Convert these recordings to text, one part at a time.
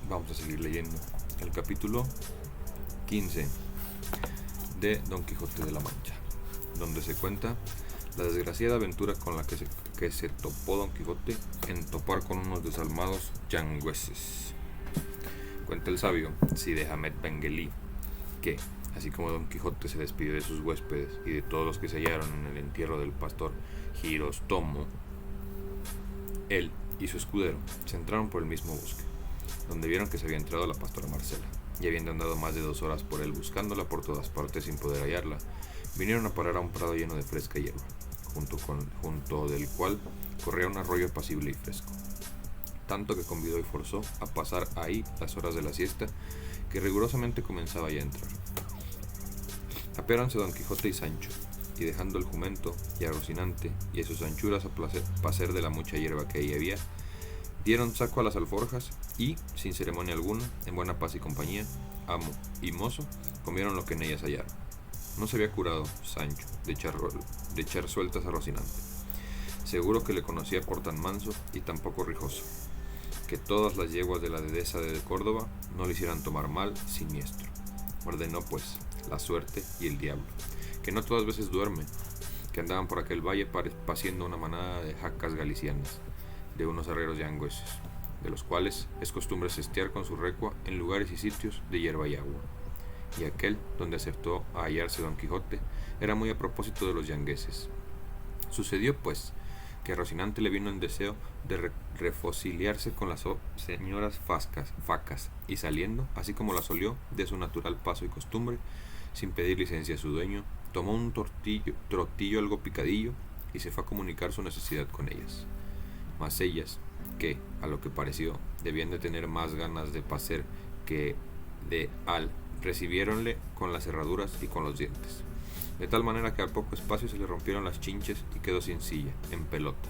Vamos a seguir leyendo el capítulo 15 de Don Quijote de la Mancha, donde se cuenta la desgraciada aventura con la que se topó Don Quijote en topar con unos desalmados yangüeses. Cuenta el sabio Cide Hamed Benguelí que, así como Don Quijote se despidió de sus huéspedes y de todos los que se hallaron en el entierro del pastor Girostomo, él y su escudero se entraron por el mismo bosque, donde vieron que se había entrado la pastora Marcela, y habiendo andado más de 2 horas por él buscándola por todas partes sin poder hallarla, vinieron a parar a un prado lleno de fresca hierba, junto del cual corría un arroyo apacible y fresco, tanto que convidó y forzó a pasar ahí las horas de la siesta, que rigurosamente comenzaba ya a entrar. Apeáronse Don Quijote y Sancho, y dejando el jumento y a Rocinante y a sus anchuras a placer de la mucha hierba que ahí había, dieron saco a las alforjas y, sin ceremonia alguna, en buena paz y compañía, amo y mozo comieron lo que en ellas hallaron. No se había curado Sancho de echar sueltas a Rocinante. Seguro que le conocía por tan manso y tan poco rijoso, que todas las yeguas de la dehesa de Córdoba no le hicieran tomar mal siniestro. Ordenó pues la suerte y el diablo, que no todas veces duerme, que andaban por aquel valle paciendo una manada de jacas galicianas, de unos arrieros yangüeses, de los cuales es costumbre cestear con su recua en lugares y sitios de hierba y agua. Y aquel donde aceptó a hallarse Don Quijote era muy a propósito de los yangueses. Sucedió pues que a Rocinante le vino en deseo de refociliarse con las señoras facas, y saliendo, así como las olió de su natural paso y costumbre, sin pedir licencia a su dueño, tomó un trotillo algo picadillo y se fue a comunicar su necesidad con ellas. Mas ellas, que, a lo que pareció, debían de tener más ganas de pacer que de recibiéronle con las herraduras y con los dientes, de tal manera que al poco espacio se le rompieron las chinches y quedó sin silla, en pelota.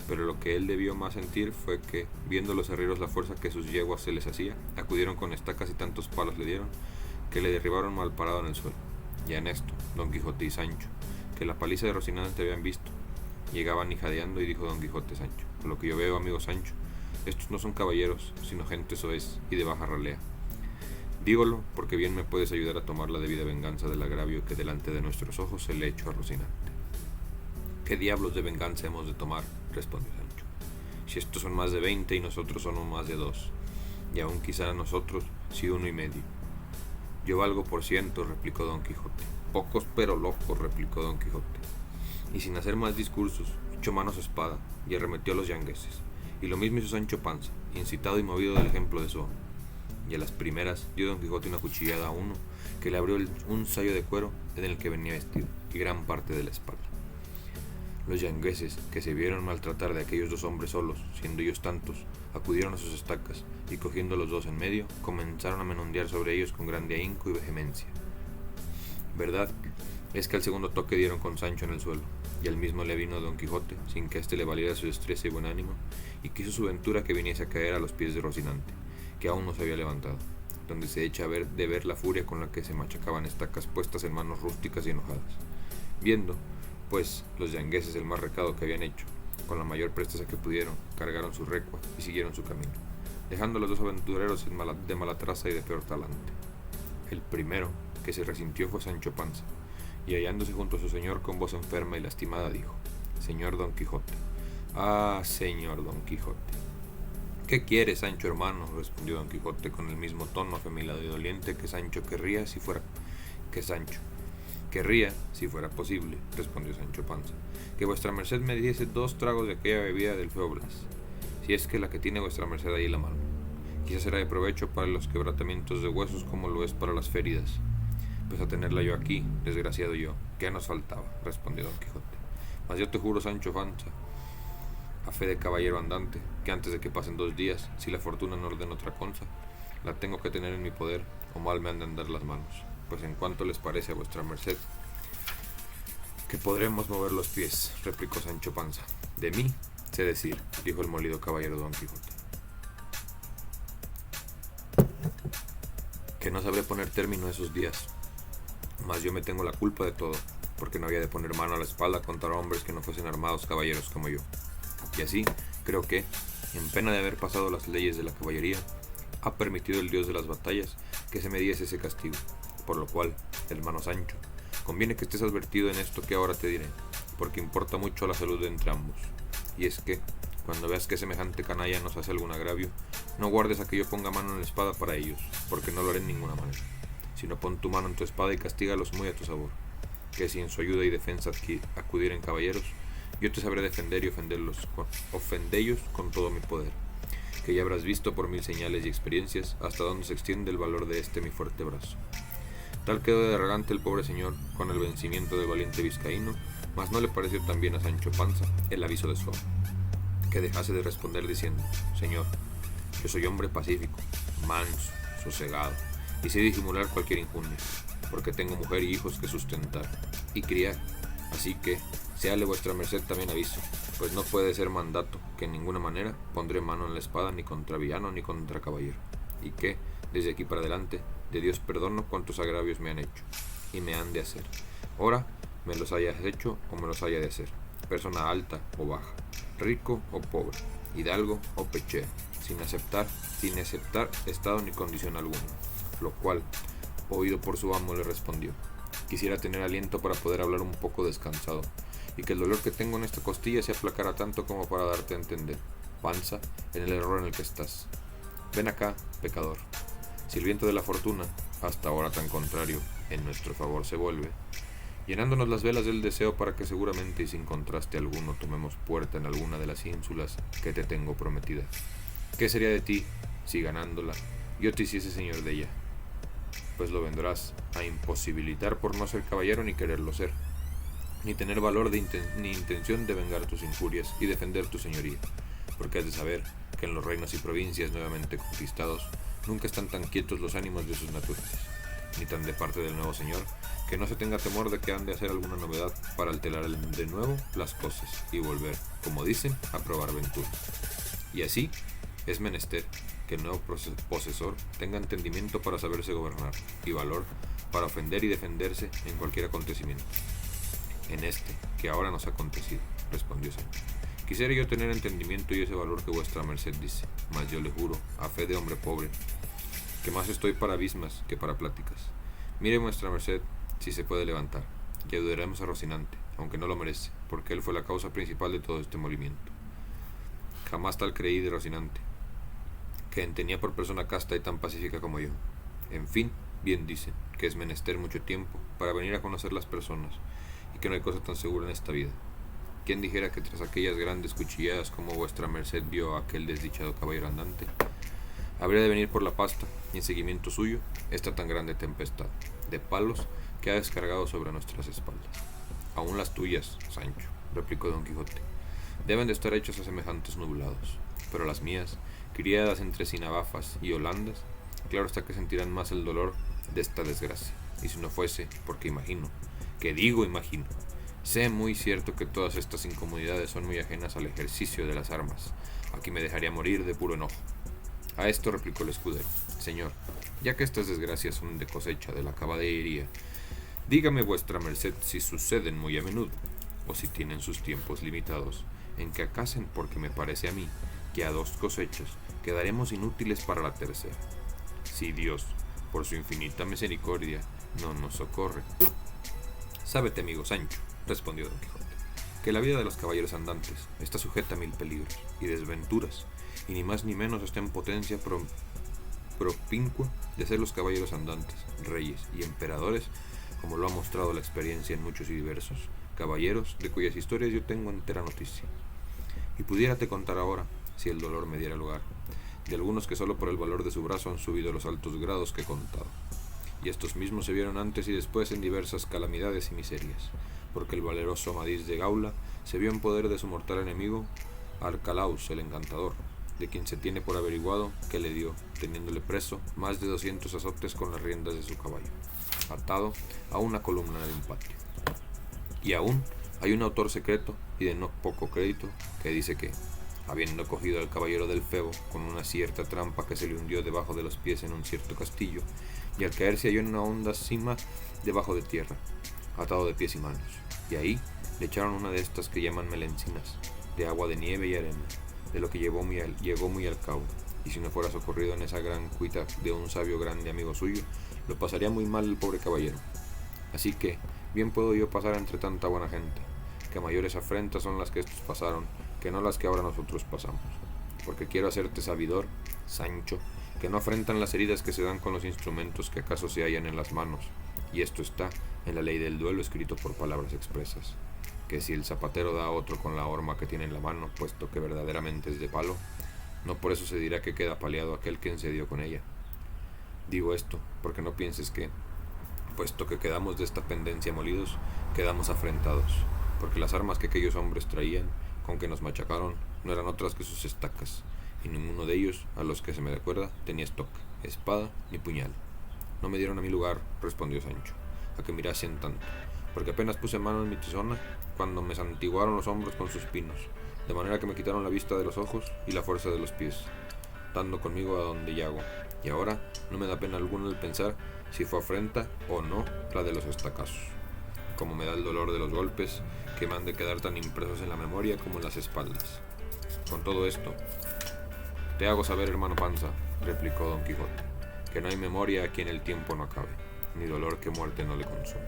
Pero lo que él debió más sentir fue que, viendo los herreros la fuerza que sus yeguas se les hacía, acudieron con estacas y tantos palos le dieron, que le derribaron mal parado en el suelo. Ya en esto, Don Quijote y Sancho, que la paliza de Rocinante habían visto, llegaban hijadeando, y dijo Don Quijote a Sancho: por lo que yo veo, amigo Sancho, estos no son caballeros, sino gente soez y de baja ralea. Dígolo porque bien me puedes ayudar a tomar la debida venganza del agravio que delante de nuestros ojos se le ha hecho a Rocinante. ¿Qué diablos de venganza hemos de tomar?, respondió Sancho, si estos son más de 20 y nosotros somos más de 2, y aún quizá nosotros sí 1 y medio. Yo valgo por 100, replicó Don Quijote. Pocos pero locos, replicó Don Quijote. Y sin hacer más discursos, echó manos a espada y arremetió a los yangueses. Y lo mismo hizo Sancho Panza, incitado y movido del ejemplo de su amo. Y a las primeras dio Don Quijote una cuchillada a uno, que le abrió un sayo de cuero en el que venía vestido, y gran parte de la espalda. Los yangueses, que se vieron maltratar de aquellos 2 hombres solos, siendo ellos tantos, acudieron a sus estacas, y cogiendo los 2 en medio, comenzaron a menondear sobre ellos con grande ahínco y vehemencia. Verdad es que al segundo toque dieron con Sancho en el suelo, y al mismo le vino Don Quijote, sin que éste le valiera su destreza y buen ánimo, y quiso su ventura que viniese a caer a los pies de Rocinante, que aún no se había levantado, donde se echa de ver la furia con la que se machacaban estacas puestas en manos rústicas y enojadas. Viendo, pues, los yangueses el más recado que habían hecho, con la mayor presteza que pudieron, cargaron su recua y siguieron su camino, dejando a los 2 aventureros de mala traza y de peor talante. El primero que se resintió fue Sancho Panza, y hallándose junto a su señor con voz enferma y lastimada, dijo: Señor Don Quijote. Ah, señor Don Quijote. ¿Qué quieres, Sancho hermano?, respondió Don Quijote con el mismo tono afemilado y doliente que Sancho querría si fuera posible, respondió Sancho Panza, que vuestra merced me diese 2 tragos de aquella bebida del feo Blas, si es que la que tiene vuestra merced ahí en la mano. Quizás será de provecho para los quebratamientos de huesos como lo es para las feridas. Pues a tenerla yo aquí, desgraciado yo, ¿qué nos faltaba?, respondió Don Quijote. Mas yo te juro, Sancho Panza, a fe de caballero andante, que antes de que pasen 2 días, si la fortuna no ordena otra cosa, la tengo que tener en mi poder, o mal me han de andar las manos. Pues en cuanto les parece a vuestra merced que podremos mover los pies, replicó Sancho Panza. De mí sé decir, dijo el molido caballero Don Quijote, que no sabré poner término a esos días, mas yo me tengo la culpa de todo, porque no había de poner mano a la espalda contra hombres que no fuesen armados caballeros como yo. Y así, creo que, en pena de haber pasado las leyes de la caballería, ha permitido el Dios de las batallas que se me diese ese castigo, por lo cual, hermano Sancho, conviene que estés advertido en esto que ahora te diré, porque importa mucho a la salud de entre ambos. Y es que, cuando veas que semejante canalla nos hace algún agravio, no guardes a que yo ponga mano en la espada para ellos, porque no lo haré en ninguna manera, sino pon tu mano en tu espada y castígalos muy a tu sabor, que si en su ayuda y defensa acudieren caballeros, yo te sabré defender y ofendellos con todo mi poder, que ya habrás visto por mil señales y experiencias hasta dónde se extiende el valor de este mi fuerte brazo. Tal quedó de arrogante el pobre señor con el vencimiento del valiente vizcaíno, mas no le pareció tan bien a Sancho Panza el aviso de su amo, que dejase de responder diciendo: Señor, yo soy hombre pacífico, manso, sosegado, y sé disimular cualquier injuria, porque tengo mujer y hijos que sustentar y criar, así que séale vuestra merced también aviso, pues no puede ser mandato que en ninguna manera pondré mano en la espada ni contra villano ni contra caballero, y que, desde aquí para adelante, de Dios perdono cuantos agravios me han hecho y me han de hacer, ora me los hayas hecho o me los haya de hacer, persona alta o baja, rico o pobre, hidalgo o pechea, sin aceptar estado ni condición alguna. Lo cual, oído por su amo, le respondió: quisiera tener aliento para poder hablar un poco descansado, y que el dolor que tengo en esta costilla se aplacara tanto como para darte a entender, Panza, en el error en el que estás. Ven acá, pecador. Si el viento de la fortuna, hasta ahora tan contrario, en nuestro favor se vuelve, llenándonos las velas del deseo para que seguramente y sin contraste alguno tomemos puerta en alguna de las ínsulas que te tengo prometida, ¿qué sería de ti si ganándola yo te hiciese señor de ella? Pues lo vendrás a imposibilitar por no ser caballero ni quererlo ser, ni tener valor ni intención de vengar tus injurias y defender tu señoría, porque has de saber que en los reinos y provincias nuevamente conquistados nunca están tan quietos los ánimos de sus naturales, ni tan de parte del nuevo señor, que no se tenga temor de que han de hacer alguna novedad para alterar de nuevo las cosas y volver, como dicen, a probar ventura. Y así es menester que el nuevo posesor tenga entendimiento para saberse gobernar y valor para ofender y defenderse en cualquier acontecimiento. En este, que ahora nos ha acontecido, respondió Sancho, quisiera yo tener entendimiento y ese valor que vuestra merced dice, mas yo le juro, a fe de hombre pobre, que más estoy para abismas que para pláticas. Mire vuestra merced si se puede levantar, y ayudaremos a Rocinante, aunque no lo merece, porque él fue la causa principal de todo este movimiento. Jamás tal creí de Rocinante, que tenía por persona casta y tan pacífica como yo. En fin, bien dicen, que es menester mucho tiempo para venir a conocer las personas, y que no hay cosa tan segura en esta vida. ¿Quién dijera que tras aquellas grandes cuchilladas como vuestra merced vio a aquel desdichado caballero andante, habría de venir por la pasta, y en seguimiento suyo, esta tan grande tempestad de palos que ha descargado sobre nuestras espaldas? Aún las tuyas, Sancho, replicó Don Quijote, deben de estar hechas a semejantes nublados, pero las mías, criadas entre Sinabafas y Holandas, claro está que sentirán más el dolor de esta desgracia, y si no fuese, porque imagino, sé muy cierto que todas estas incomodidades son muy ajenas al ejercicio de las armas, aquí me dejaría morir de puro enojo. A esto replicó el escudero: señor, ya que estas desgracias son de cosecha de la caballería, dígame vuestra merced si suceden muy a menudo, o si tienen sus tiempos limitados, en que acasen, porque me parece a mí que a 2 cosechas quedaremos inútiles para la tercera, si Dios, por su infinita misericordia, no nos socorre. Sábete, amigo Sancho, respondió Don Quijote, que la vida de los caballeros andantes está sujeta a 1000 peligros y desventuras, y ni más ni menos está en potencia propincua de ser los caballeros andantes, reyes y emperadores, como lo ha mostrado la experiencia en muchos y diversos caballeros de cuyas historias yo tengo entera noticia. Y pudiérate contar ahora, si el dolor me diera lugar, de algunos que solo por el valor de su brazo han subido los altos grados que he contado, y estos mismos se vieron antes y después en diversas calamidades y miserias, porque el valeroso Amadís de Gaula se vio en poder de su mortal enemigo Arcalaus el encantador, de quien se tiene por averiguado que le dio, teniéndole preso, más de 200 azotes con las riendas de su caballo, atado a una columna de un patio. Y aún hay un autor secreto y de no poco crédito que dice que, habiendo cogido al caballero del Febo con una cierta trampa que se le hundió debajo de los pies en un cierto castillo, y al caer se halló en una honda sima debajo de tierra, atado de pies y manos, y ahí le echaron una de estas que llaman melencinas, de agua de nieve y arena, de lo que llegó muy al cabo, y si no fuera socorrido en esa gran cuita de un sabio grande amigo suyo, lo pasaría muy mal el pobre caballero. Así que, bien puedo yo pasar entre tanta buena gente, que mayores afrentas son las que estos pasaron, que no las que ahora nosotros pasamos. Porque quiero hacerte sabidor, Sancho, que no afrentan las heridas que se dan con los instrumentos que acaso se hallan en las manos, y esto está en la ley del duelo escrito por palabras expresas, que si el zapatero da a otro con la horma que tiene en la mano, puesto que verdaderamente es de palo, no por eso se dirá que queda paliado aquel que dio con ella. Digo esto porque no pienses que, puesto que quedamos de esta pendencia molidos, quedamos afrentados, porque las armas que aquellos hombres traían, con que nos machacaron, no eran otras que sus estacas, y ninguno de ellos, a los que se me recuerda, tenía estoca, espada ni puñal. No me dieron a mi lugar, respondió Sancho, a que mirasen tanto, porque apenas puse mano en mi tizona, cuando me santiguaron los hombros con sus pinos, de manera que me quitaron la vista de los ojos y la fuerza de los pies, dando conmigo a donde llago, y ahora no me da pena alguna el pensar si fue afrenta o no la de los estacazos, como me da el dolor de los golpes que me han de quedar tan impresos en la memoria como en las espaldas. Con todo esto, te hago saber, hermano Panza, replicó Don Quijote, que no hay memoria a quien el tiempo no acabe, ni dolor que muerte no le consuma.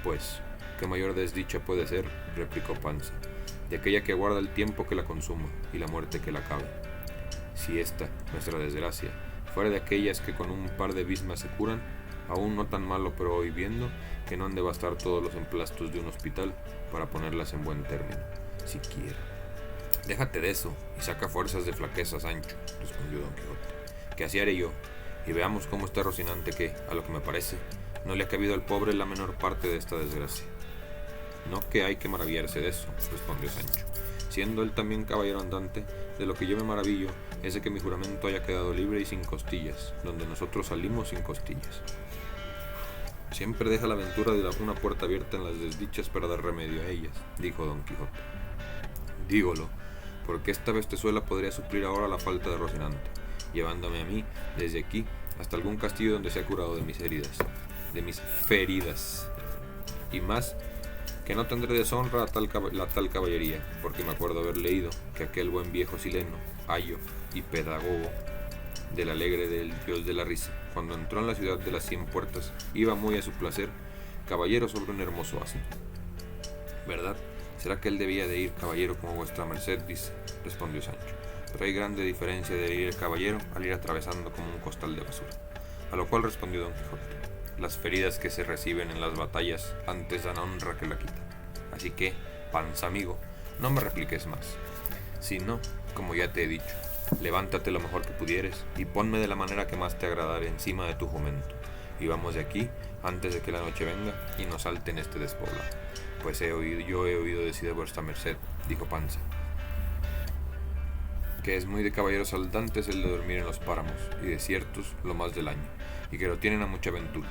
Pues, ¿qué mayor desdicha puede ser, replicó Panza, de aquella que aguarda el tiempo que la consuma y la muerte que la acabe? Si esta, nuestra desgracia, fuera de aquellas que con un par de bismas se curan, aún no tan malo, pero hoy viendo que no han de bastar todos los emplastos de un hospital para ponerlas en buen término, siquiera. Déjate de eso y saca fuerzas de flaqueza, Sancho, respondió Don Quijote, que así haré yo, y veamos cómo está Rocinante que, a lo que me parece, no le ha cabido al pobre la menor parte de esta desgracia. No que hay que maravillarse de eso, respondió Sancho, siendo él también caballero andante, de lo que yo me maravillo es de que mi juramento haya quedado libre y sin costillas, donde nosotros salimos sin costillas. Siempre deja la aventura de una puerta abierta en las desdichas para dar remedio a ellas, dijo Don Quijote. Dígolo, porque esta bestezuela podría suplir ahora la falta de Rocinante, llevándome a mí desde aquí hasta algún castillo donde se ha curado de mis heridas, de mis feridas, y más que no tendré deshonra la tal caballería, porque me acuerdo haber leído que aquel buen viejo sileno, ayo y pedagogo del alegre del dios de la risa, cuando entró en la ciudad de las 100 puertas, iba muy a su placer, caballero sobre un hermoso asno. ¿Verdad? ¿Será que él debía de ir caballero como vuestra merced dice? Respondió Sancho, pero hay grande diferencia de ir caballero al ir atravesando como un costal de basura. A lo cual respondió Don Quijote, las feridas que se reciben en las batallas antes dan honra que la quitan. Así que, Panza amigo, no me repliques más, sino, como ya te he dicho, levántate lo mejor que pudieres y ponme de la manera que más te agradare encima de tu jumento, y vamos de aquí antes de que la noche venga y nos salte en este despoblado. Pues yo he oído decir de vuestra merced, dijo Panza, que es muy de caballeros saltantes el de dormir en los páramos y desiertos lo más del año, y que lo tienen a mucha aventura.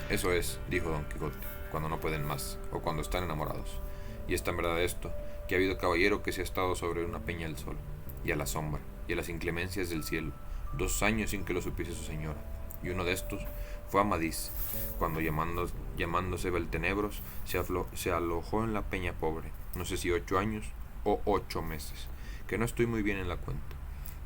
Eso es, dijo Don Quijote, cuando no pueden más, o cuando están enamorados. Y es tan verdad esto, que ha habido caballero que se ha estado sobre una peña al sol, y a la sombra, y a las inclemencias del cielo, 2 años sin que lo supiese su señora, y uno de estos fue Amadís, cuando llamándose Beltenebros, se alojó en la peña pobre, no sé si 8 años o 8 meses, que no estoy muy bien en la cuenta.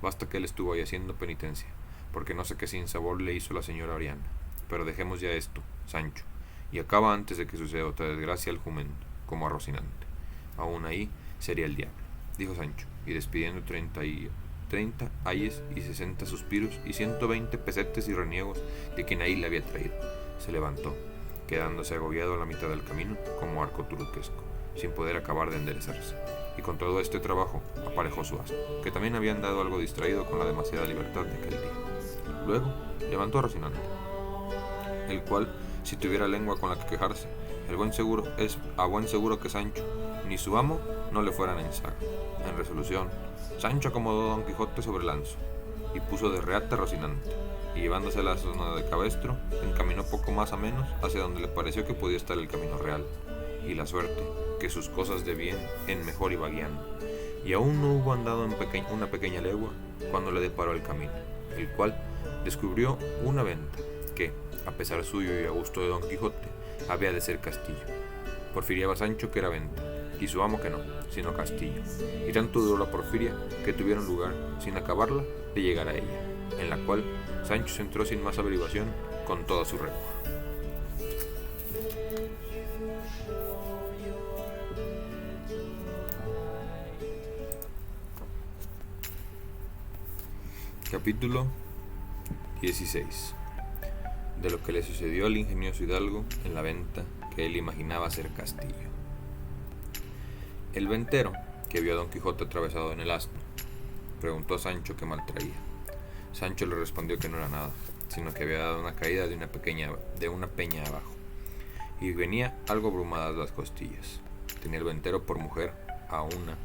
Basta que él estuvo ahí haciendo penitencia, porque no sé qué sinsabor le hizo la señora Oriana. Pero dejemos ya esto, Sancho, y acaba antes de que suceda otra desgracia al jumento, como a Rocinante. Aún ahí sería el diablo, dijo Sancho, y despidiendo 30 ayes y 60 suspiros y 120 pesetes y reniegos de quien ahí le había traído, se levantó, quedándose agobiado a la mitad del camino como arco turuquesco, sin poder acabar de enderezarse. Y con todo este trabajo aparejó su asno, que también había andado algo distraído con la demasiada libertad de aquel día. Luego levantó a Rocinante, el cual, si tuviera lengua con la que quejarse, a buen seguro que Sancho, ni su amo, no le fueran en saga. En resolución, Sancho acomodó a Don Quijote sobre el anzo, y puso de reata a Rocinante, y llevándose a la zona de cabestro, encaminó poco más a menos hacia donde le pareció que podía estar el camino real, y la suerte, que sus cosas de bien en mejor iba guiando, y aún no hubo andado una pequeña legua, cuando le deparó el camino, el cual descubrió una venta, que, a pesar suyo y a gusto de Don Quijote, había de ser castillo. Porfiriaba Sancho que era venta, y su amo que no, sino castillo, y tanto duró la porfiria que tuvieron lugar, sin acabarla, de llegar a ella, en la cual Sancho se entró sin más averiguación con toda su remora. Capítulo 16. De lo que le sucedió al ingenioso hidalgo en la venta que él imaginaba ser castillo. El ventero, que vio a Don Quijote atravesado en el asno, preguntó a Sancho qué mal traía. Sancho le respondió que no era nada, sino que había dado una caída de una peña abajo, y venía algo abrumadas las costillas. Tenía el ventero por mujer a una,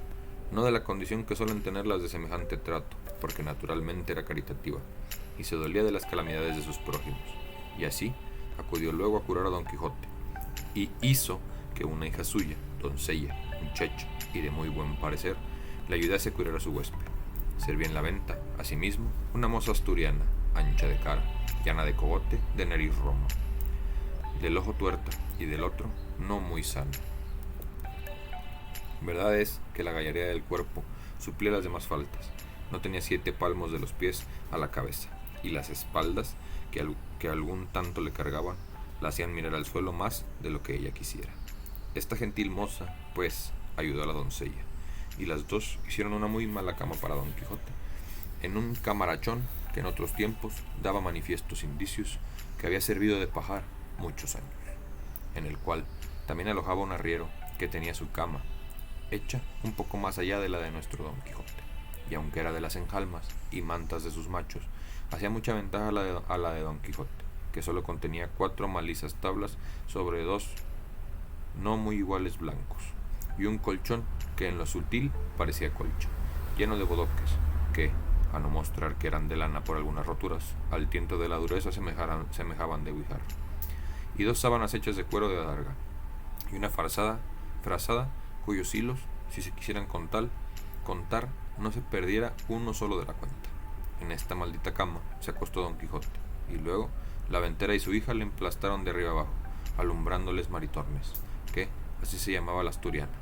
no de la condición que suelen tener las de semejante trato, porque naturalmente era caritativa, y se dolía de las calamidades de sus prójimos, y así acudió luego a curar a Don Quijote, y hizo que una hija suya, doncella, muchacha y de muy buen parecer, le ayudase a curar a su huésped. Servía en la venta, asimismo, una moza asturiana, ancha de cara, llana de cogote, de nariz roma, del ojo tuerta y del otro no muy sano. Verdad es que la gallardía del cuerpo suplía las demás faltas. No tenía 7 palmos de los pies a la cabeza, y las espaldas, que algún tanto le cargaban, la hacían mirar al suelo más de lo que ella quisiera. Esta gentil moza, pues, ayudó a la doncella, y las dos hicieron una muy mala cama para Don Quijote, en un camarachón que en otros tiempos daba manifiestos indicios que había servido de pajar muchos años, en el cual también alojaba un arriero que tenía su cama hecha un poco más allá de la de nuestro Don Quijote, y aunque era de las enjalmas y mantas de sus machos, hacía mucha ventaja a la de Don Quijote, que solo contenía 4 malizas tablas sobre 2 no muy iguales blancos, y un colchón que en lo sutil parecía colcha, lleno de bodoques, que, a no mostrar que eran de lana por algunas roturas, al tiento de la dureza semejaban de guijarro, y 2 sábanas hechas de cuero de adarga, y una frazada cuyos hilos, si se quisieran contar, no se perdiera uno solo de la cuenta. En esta maldita cama se acostó Don Quijote, y luego la ventera y su hija le emplastaron de arriba abajo, alumbrándoles maritornes, que así se llamaba la asturiana.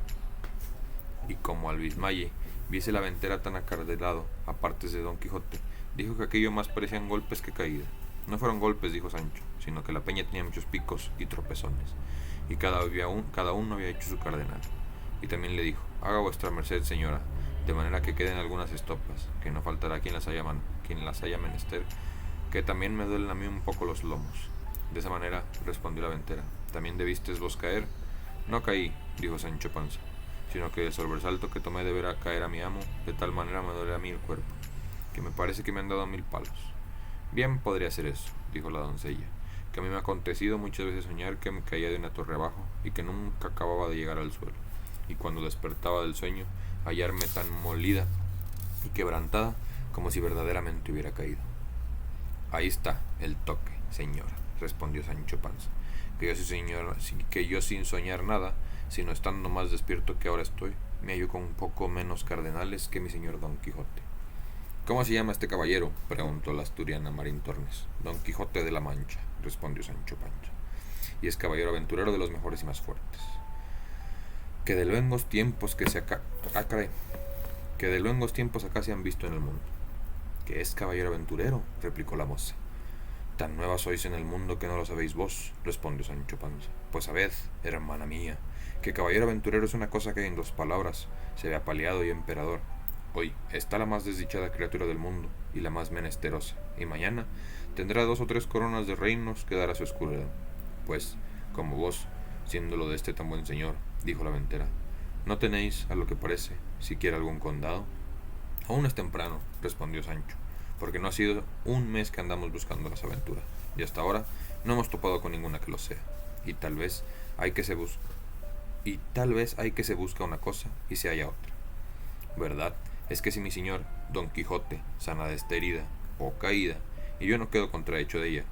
Y como Albismaye viese la ventera tan acardelado a partes de Don Quijote, dijo que aquello más parecían golpes que caída. No fueron golpes, dijo Sancho, sino que la peña tenía muchos picos y tropezones, y cada uno había hecho su cardenal. Y también le dijo: haga vuestra merced, señora, de manera que queden algunas estopas, que no faltará quien las haya menester, que también me duelen a mí un poco los lomos. De esa manera, respondió la ventera, ¿también debistes vos caer? No caí, dijo Sancho Panza, sino que el sobresalto que tomé de ver caer a mi amo, de tal manera me duele a mí el cuerpo, que me parece que me han dado 1000 palos. Bien podría ser eso, dijo la doncella, que a mí me ha acontecido muchas veces soñar que me caía de una torre abajo y que nunca acababa de llegar al suelo, y cuando despertaba del sueño hallarme tan molida y quebrantada como si verdaderamente hubiera caído. Ahí está el toque, señora, respondió Sancho Panza, que yo sin soñar nada, sino estando más despierto que ahora estoy, me hallo con un poco menos cardenales que mi señor Don Quijote. ¿Cómo se llama este caballero?, preguntó la asturiana Marín Tornes. Don Quijote de la Mancha, respondió Sancho Panza, y es caballero aventurero de los mejores y más fuertes. Que de luengos tiempos acá se han visto en el mundo. ¿Que es caballero aventurero?, replicó la moza. Tan nueva sois en el mundo que no lo sabéis vos, respondió Sancho Panza. Pues sabed, hermana mía, que caballero aventurero es una cosa que en 2 palabras se ve apaleado y emperador. Hoy está la más desdichada criatura del mundo y la más menesterosa, y mañana tendrá 2 o 3 coronas de reinos que dar a su escuridad. Pues, como vos, siéndolo de este tan buen señor, dijo la ventera, ¿no tenéis, a lo que parece, siquiera algún condado? Aún es temprano, respondió Sancho, porque no ha sido un mes que andamos buscando las aventuras, y hasta ahora no hemos topado con ninguna que lo sea, y tal vez hay que se busca una cosa y se halla otra. Verdad es que si mi señor Don Quijote sana de esta herida o caída, y yo no quedo contrahecho de ella,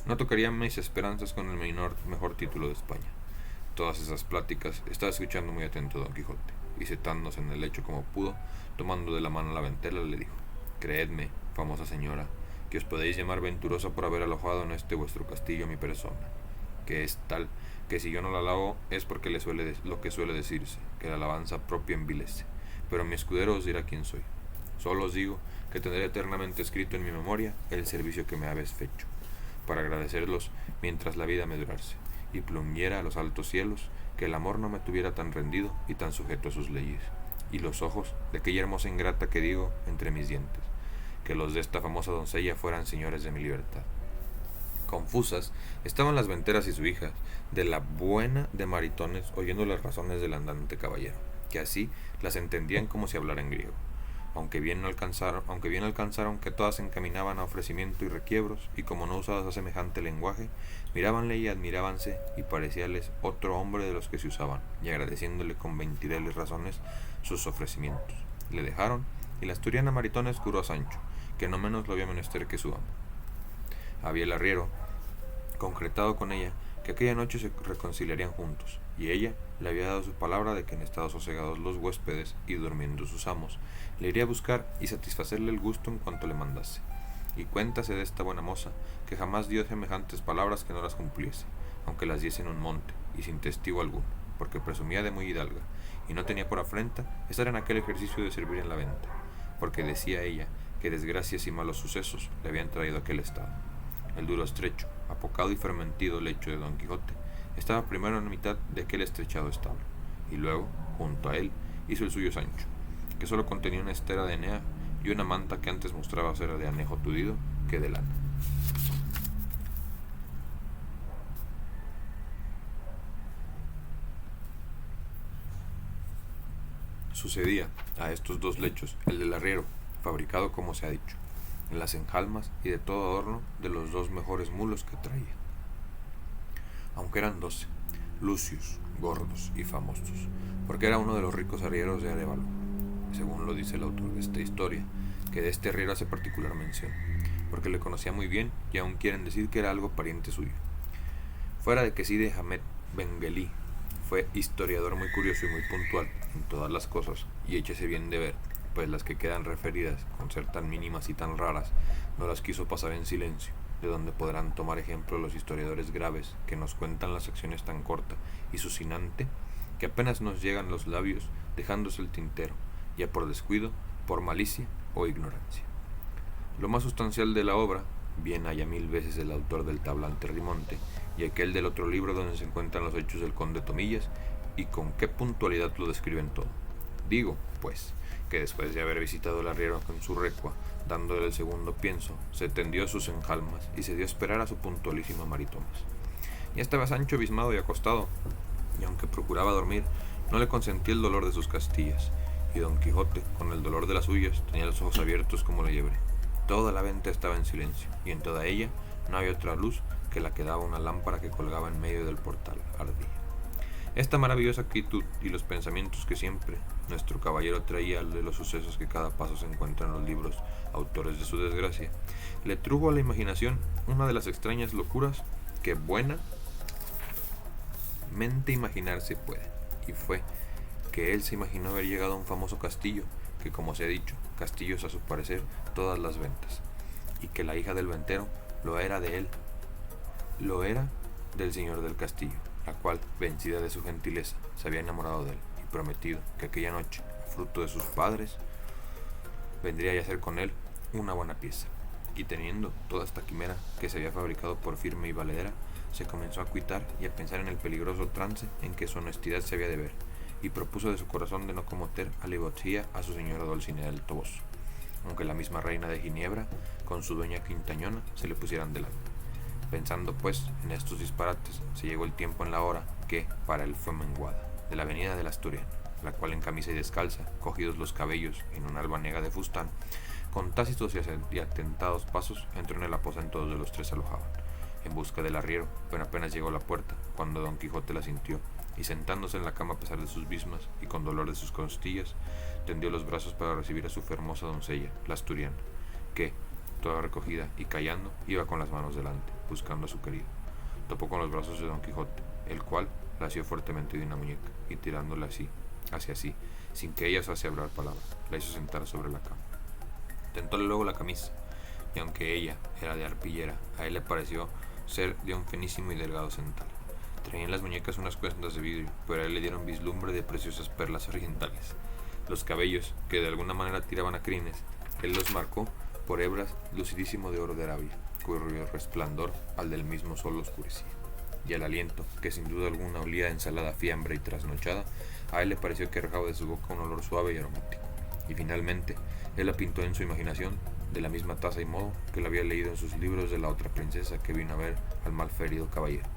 no tocarían mis esperanzas con el mejor título de España. Todas esas pláticas estaba escuchando muy atento Don Quijote, y sentándose en el lecho como pudo, tomando de la mano la ventera, le dijo: creedme, famosa señora, que os podéis llamar venturosa por haber alojado en este vuestro castillo a mi persona, que es tal que si yo no la alabo es porque lo que suele decirse, que la alabanza propia envilece, pero mi escudero os dirá quién soy. Solo os digo que tendré eternamente escrito en mi memoria el servicio que me habéis fecho, para agradecerlos mientras la vida me durase, y plungiera a los altos cielos, que el amor no me tuviera tan rendido y tan sujeto a sus leyes, y los ojos de aquella hermosa ingrata que digo entre mis dientes, que los de esta famosa doncella fueran señores de mi libertad. Confusas estaban las venteras y su hija, de la buena de Maritones, oyendo las razones del andante caballero, que así las entendían como si hablara en griego, aunque bien alcanzaron que todas se encaminaban a ofrecimiento y requiebros, y como no usadas a semejante lenguaje, mirábanle y admirábanse, y parecíales otro hombre de los que se usaban, y agradeciéndole con veintideles razones sus ofrecimientos. Le dejaron, y la asturiana Maritones curó a Sancho, que no menos lo había menester que su amo. Había el arriero concretado con ella que aquella noche se reconciliarían juntos, y ella le había dado su palabra de que en estado sosegados los huéspedes y durmiendo sus amos, le iría a buscar y satisfacerle el gusto en cuanto le mandase. Y cuéntase de esta buena moza, que jamás dio semejantes palabras que no las cumpliese, aunque las diese en un monte, y sin testigo alguno, porque presumía de muy hidalga, y no tenía por afrenta estar en aquel ejercicio de servir en la venta, porque decía ella que desgracias y malos sucesos le habían traído a aquel estado. El duro estrecho, apocado y fermentido lecho de Don Quijote estaba primero en la mitad de aquel estrechado establo, y luego, junto a él, hizo el suyo Sancho, que solo contenía una estera de enea y una manta que antes mostraba ser de anejo tudido que de lana. Sucedía a estos dos lechos el del arriero, fabricado como se ha dicho, en las enjalmas y de todo adorno de los dos mejores mulos que traía. Aunque eran 12, lucios, gordos y famosos, porque era uno de los ricos arrieros de Arévalo, según lo dice el autor de esta historia, que de este arriero hace particular mención, porque le conocía muy bien y aún quieren decir que era algo pariente suyo. Fuera de que Cide Hamet Benguelí fue historiador muy curioso y muy puntual en todas las cosas, y échese bien de ver, pues las que quedan referidas, con ser tan mínimas y tan raras, no las quiso pasar en silencio, de donde podrán tomar ejemplo los historiadores graves que nos cuentan las acciones tan corta y sucinante que apenas nos llegan los labios dejándose el tintero, ya por descuido, por malicia o ignorancia. Lo más sustancial de la obra, bien haya mil veces el autor del tablante Rimonte y aquel del otro libro donde se encuentran los hechos del conde Tomillas, y con qué puntualidad lo describen todo. Digo, pues, que después de haber visitado el arriero con su recua, dándole el segundo pienso, se tendió a sus enjalmas y se dio a esperar a su puntualísima Maritomas. Ya estaba Sancho abismado y acostado, y aunque procuraba dormir, no le consentía el dolor de sus castillas, y Don Quijote, con el dolor de las suyas, tenía los ojos abiertos como la liebre. Toda la venta estaba en silencio, y en toda ella no había otra luz que la que daba una lámpara que colgaba en medio del portal ardilla. Esta maravillosa actitud y los pensamientos que siempre nuestro caballero traía de los sucesos que cada paso se encuentran en los libros autores de su desgracia, le trujo a la imaginación una de las extrañas locuras que buena mente imaginarse puede, y fue que él se imaginó haber llegado a un famoso castillo, que como se ha dicho, castillos a su parecer todas las ventas, y que la hija del ventero lo era de él, lo era del señor del castillo, la cual, vencida de su gentileza, se había enamorado de él y prometido que aquella noche, fruto de sus padres, vendría a hacer con él una buena pieza. Y teniendo toda esta quimera que se había fabricado por firme y valedera, se comenzó a cuitar y a pensar en el peligroso trance en que su honestidad se había de ver, y propuso de su corazón de no cometer alevosía a su señora Dulcinea del Toboso, aunque la misma reina de Ginebra con su dueña Quintañona se le pusieran delante. Pensando pues en estos disparates, se llegó el tiempo en la hora que para él fue menguada, de la avenida de la Asturiana, la cual en camisa y descalza, cogidos los cabellos en una albanega de fustán, con tácitos y atentados pasos entró en el aposento donde los tres se alojaban, en busca del arriero, pero apenas llegó a la puerta, cuando Don Quijote la sintió, y sentándose en la cama a pesar de sus bismas y con dolor de sus costillas, tendió los brazos para recibir a su hermosa doncella, la asturiana, que, toda recogida y callando, iba con las manos delante, buscando a su querido. Topó con los brazos de Don Quijote, el cual la asió fuertemente de una muñeca, y tirándola así, hacia sí, sin que ella osase hablar palabra, la hizo sentar sobre la cama. Tentóle luego la camisa, y aunque ella era de arpillera, a él le pareció ser de un finísimo y delgado central. Traía en las muñecas unas cuentas de vidrio, pero a él le dieron vislumbre de preciosas perlas orientales. Los cabellos, que de alguna manera tiraban a crines, él los marcó por hebras lucidísimo de oro de Arabia, cuyo resplandor al del mismo sol oscurecía. Y el aliento, que sin duda alguna olía a ensalada fiambre y trasnochada, a él le pareció que arrojaba de su boca un olor suave y aromático. Y finalmente, él la pintó en su imaginación de la misma taza y modo que lo había leído en sus libros de la otra princesa que vino a ver al malferido caballero,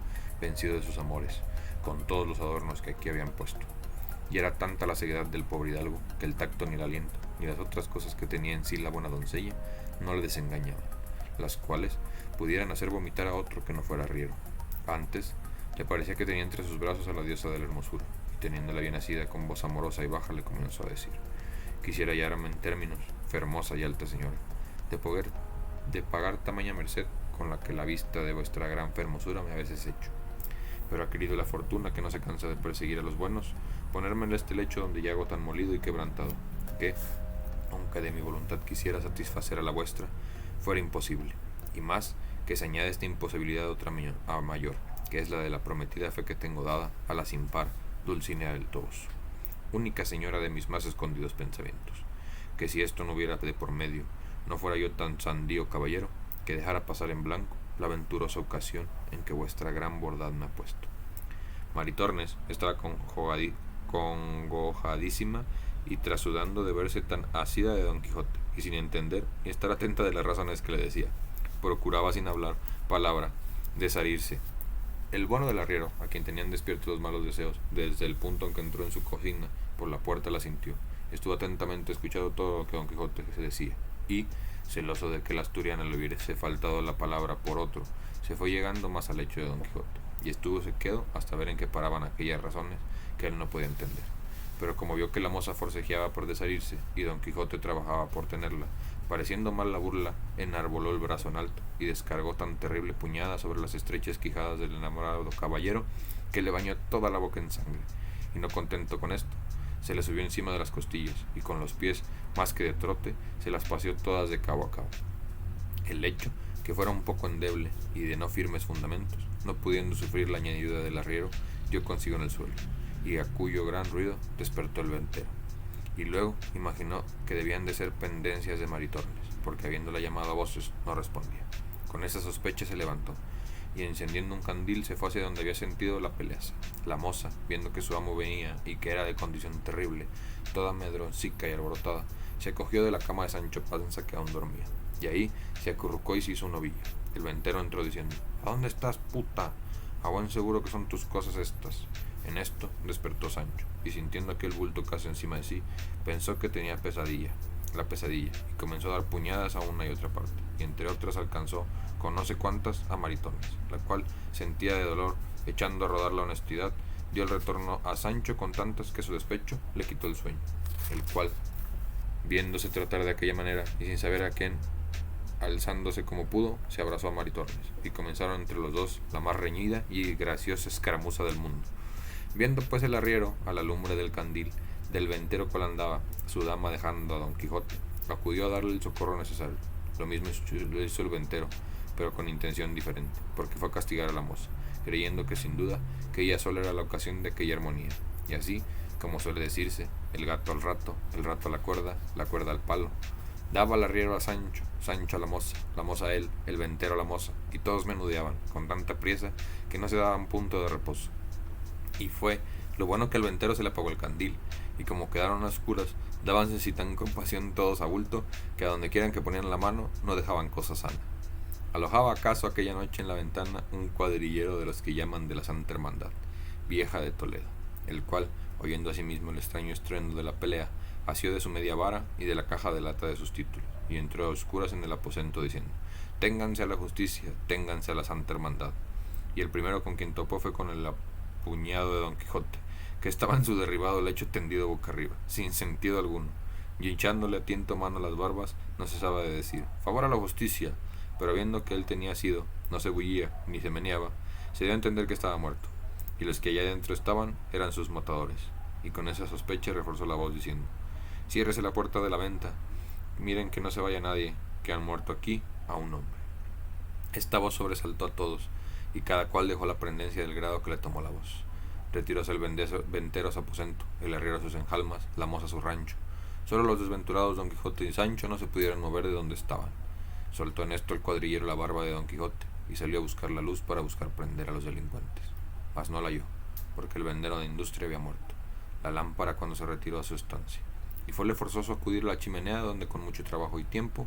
vencido de sus amores, con todos los adornos que aquí habían puesto. Y era tanta la ceguedad del pobre hidalgo que el tacto ni el aliento, ni las otras cosas que tenía en sí la buena doncella, no le desengañaban, las cuales pudieran hacer vomitar a otro que no fuera arriero. Antes, le parecía que tenía entre sus brazos a la diosa de la hermosura, y teniéndola bien nacida con voz amorosa y baja le comenzó a decir: quisiera hallarme en términos, fermosa y alta señora, de pagar tamaña merced con la que la vista de vuestra gran fermosura me ha veces hecho. Pero ha querido la fortuna, que no se cansa de perseguir a los buenos, ponerme en este lecho donde yago tan molido y quebrantado, que, aunque de mi voluntad quisiera satisfacer a la vuestra, fuera imposible, y más que se añade esta imposibilidad otra mayor, que es la de la prometida fe que tengo dada a la sin par Dulcinea del Toboso, única señora de mis más escondidos pensamientos, que si esto no hubiera de por medio, no fuera yo tan sandío caballero, que dejara pasar en blanco la venturosa ocasión en que vuestra gran bondad me ha puesto. Maritornes estaba congojadísima y trasudando de verse tan asida de Don Quijote, y sin entender ni estar atenta de las razones que le decía, procuraba sin hablar palabra desasirse. El bueno del arriero, a quien tenían despiertos los malos deseos, desde el punto en que entró en su cocina, por la puerta la sintió, estuvo atentamente escuchando todo lo que Don Quijote se decía, y, celoso de que la asturiana le hubiese faltado la palabra por otro, se fue llegando más al lecho de Don Quijote, y estúvose quedo hasta ver en qué paraban aquellas razones que él no podía entender. Pero como vio que la moza forcejeaba por desherirse y Don Quijote trabajaba por tenerla, pareciendo mal la burla, enarboló el brazo en alto y descargó tan terrible puñada sobre las estrechas quijadas del enamorado caballero que le bañó toda la boca en sangre, y no contento con esto, se le subió encima de las costillas y con los pies, más que de trote, se las paseó todas de cabo a cabo. El lecho, que fuera un poco endeble y de no firmes fundamentos, no pudiendo sufrir la añadidura del arriero, dio consigo en el suelo, y a cuyo gran ruido despertó el ventero. Y luego imaginó que debían de ser pendencias de Maritornes, porque habiéndola llamado a voces no respondía. Con esa sospecha se levantó, y encendiendo un candil se fue hacia donde había sentido la peleaza. La moza, viendo que su amo venía y que era de condición terrible, toda medroncica y alborotada, se cogió de la cama de Sancho Panza, que aún dormía, y ahí se acurrucó y se hizo un ovillo. El ventero entró diciendo: ¿A dónde estás, puta? A buen seguro que son tus cosas estas. En esto despertó Sancho, y sintiendo aquel bulto casi encima de sí, pensó que tenía la pesadilla, y comenzó a dar puñadas a una y otra parte, y entre otras alcanzó con no sé cuántas a Maritornes, la cual sentía de dolor, echando a rodar la honestidad, dio el retorno a Sancho con tantas que su despecho le quitó el sueño, el cual, viéndose tratar de aquella manera y sin saber a quién, alzándose como pudo, se abrazó a Maritornes, y comenzaron entre los dos la más reñida y graciosa escaramuza del mundo. Viendo pues el arriero, a la lumbre del candil, del ventero cual andaba, su dama dejando a Don Quijote, acudió a darle el socorro necesario. Lo mismo hizo el ventero, pero con intención diferente, porque fue a castigar a la moza, creyendo que sin duda que ella sola era la ocasión de aquella armonía, y así, como suele decirse, el gato al rato, el rato a la cuerda al palo. Daba el arriero a Sancho, Sancho a la moza a él, el ventero a la moza, y todos menudeaban, con tanta priesa, que no se daban punto de reposo. Y fue lo bueno que al ventero se le apagó el candil, y como quedaron a oscuras, dábanse si tan compasión todos a bulto, que a donde quieran que ponían la mano, no dejaban cosa sana. Alojaba acaso aquella noche en la ventana un cuadrillero de los que llaman de la Santa Hermandad, vieja de Toledo, el cual, oyendo asimismo el extraño estruendo de la pelea, asió de su media vara y de la caja de lata de sus títulos, y entró a oscuras en el aposento diciendo: ténganse a la justicia, ténganse a la Santa Hermandad. Y el primero con quien topó fue con el puñado de Don Quijote, que estaba en su derribado lecho tendido boca arriba, sin sentido alguno, y echándole a tiento mano las barbas, no cesaba de decir: favor a la justicia. Pero viendo que él tenía sido, no se bullía ni se meneaba, se dio a entender que estaba muerto, y los que allá dentro estaban eran sus matadores, y con esa sospecha reforzó la voz diciendo: ciérrese la puerta de la venta, miren que no se vaya nadie, que han muerto aquí a un hombre. Esta voz sobresaltó a todos, y cada cual dejó la prendencia del grado que le tomó la voz. retiróse el ventero a su aposento, el herrero a sus enjalmas, la moza a su rancho. Solo los desventurados Don Quijote y Sancho no se pudieron mover de donde estaban. Soltó en esto el cuadrillero la barba de Don Quijote y salió a buscar la luz para buscar prender a los delincuentes. Mas no la halló, porque el vendero de industria había muerto, la lámpara cuando se retiró a su estancia, y fuele forzoso acudir a la chimenea donde con mucho trabajo y tiempo